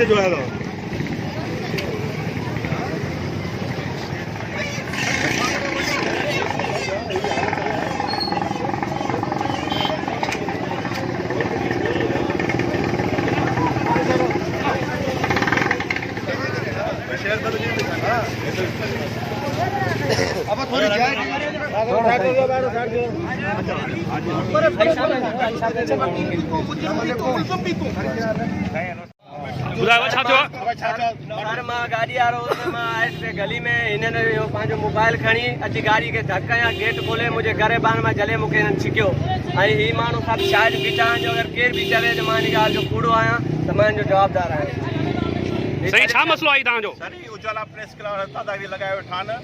से जो है अब थोड़ी गाड़ी आ रहा हूँ गली में इन्हें पंहिंजो मोबाइल खणी अची गाड़ी के धक्का या गेट खोले मुझे घरे बार में जले मूंखे हिननि छिकियो ऐं हीअ माण्हू सभु शायदि बीचा जो अगरि केर बि चवे त मां हिन ॻाल्हि जो कूड़ो आहियां त मां हिन जो जवाबदार आहियां। सही छा मसलो आहे तव्हांजो? सर उजाला प्रेस क्लब दादागिरी लगाए वेठा आहिनि।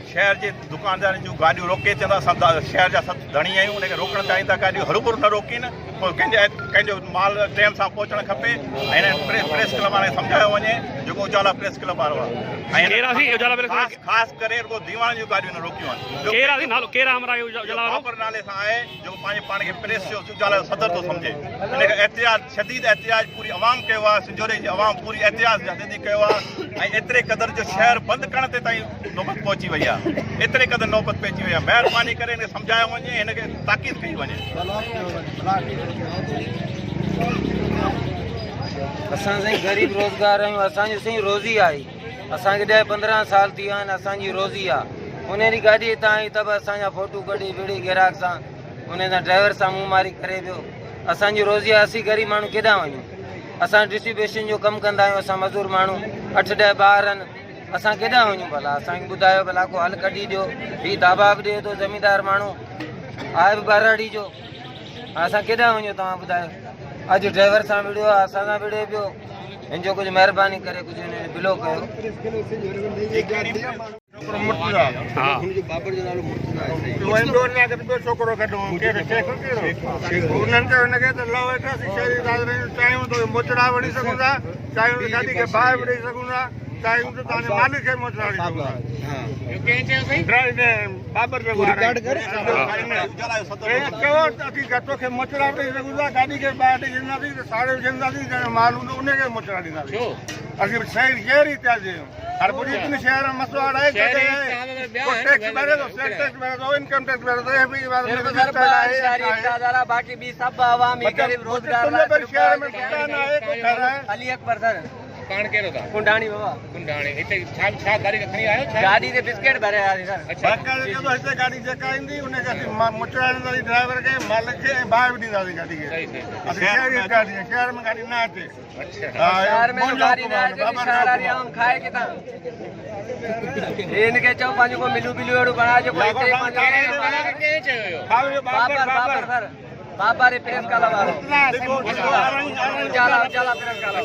शहर जे दुकानदारनि जूं गाॾियूं रोके चवंदा असां शहर जा सभु धणी आहियूं उनखे रोकण चाहिनि था गाॾियूं हरूभरू न रोकीनि पोइ कंहिंजो माल टाइम सां पहुचणु खपे ऐं हिननि प्रेस क्लब वारे सम्झायो वञे जेको उजाला प्रेस क्लब वारो आहे ऐं ख़ासि करे रुगो दीवान जूं गाॾियूं न रोकियूं आहिनि बाबर नाले सां आहे जेको पंहिंजे पाण खे प्रेस जो उजाला जो सदर थो सम्झे हिनखे एहतियात शदीद एहतियात पूरी आवाम कयो आहे सिंजोरे जी आवाम पूरी एहतियात जदीदी कयो आहे ऐं एतिरे क़दुरु जो शहर बंदि करण ते ताईं नौबत पहुची वई आहे एतिरे क़दुरु नौबत पइजी वई आहे महिरबानी करे हिनखे सम्झायो वञे हिनखे ताक़ीद कई वञे। असां साईं ग़रीब रोज़गार आहियूं असांजी साईं रोज़ी आहे असांखे 10-15 साल थी विया आहिनि असांजी रोज़ी आहे उन ॾींहुं गाॾी हितां आई त बि असांजा फ़ोटू कढी विड़ी ग्राहक सां उन सां ड्राइवर सां मुंहुं मारी करे पियो असांजी रोज़ी आहे असीं ग़रीब माण्हू केॾां वञूं असां डिस्ट्रीब्यूशन जो कमु कंदा आहियूं असां मज़दूर माण्हू 8-10 ॿार आहिनि असां केॾां वञूं भला असांखे ॿुधायो भला को हल कढी ॾियो हीउ दाबा बि ॾिए थो ज़मींदार माण्हू आहे बि ॿाराड़ी जो असां केॾां वञूं तव्हां ॿुधायो अॼु ड्राइवर सां विड़ियो आहे असां सां विड़े पियो हिन जो कुझु महिरबानी करे कुझु हिन बिलो कयो। छोकिरो कढो उन्हनि खे हिनखे त लव चाहियूं त मोचड़ा वठी सघूं था चाहियूं गाॾी खे ॿाहिरि बि ॾेई सघूं था चाहियूं त तव्हांजे मालिक खे मोचड़ा ॾेई सघूं था बाबर तोखे मोचड़ा ॾेई सघूं था गाॾी खे ॿाहिरि ॾेई छॾींदासीं त साड़े विझंदासीं माल हूंदो उनखे मोचड़ा ॾींदासीं असीं शहर ई त्याग हर बुरी शहर में मसलो आहे टैक्स भरे थो टैक्स भरे थो इनकम टैक्स भरे थो बाक़ी बि सभु आवामी गरीब रोज़गार शहर में अली अकबर सर कान केरो था कुंडाणी बाबा कुंडाणी हिते छा गाड़ी खणी आयो छा गाड़ी ते बिस्किट भरे आया सर अच्छा जो हिते गाड़ी जेका ईंदी उनखे असीं मोचड़ा ॾींदासीं ड्राइवर खे मालिक खे ॿाहिरि बि ॾींदासीं गाॾी खे असीं शहर में गाॾी न अचे अच्छा शहर में गाड़ी न अचे शहर वारी आम खाए किथां इनखे चओ पंहिंजो को मिलू बिलू अहिड़ो बणा जो कोई कंहिं चयो बाबर सर बाबा रे प्रेस काला वालो जाला प्रेस काला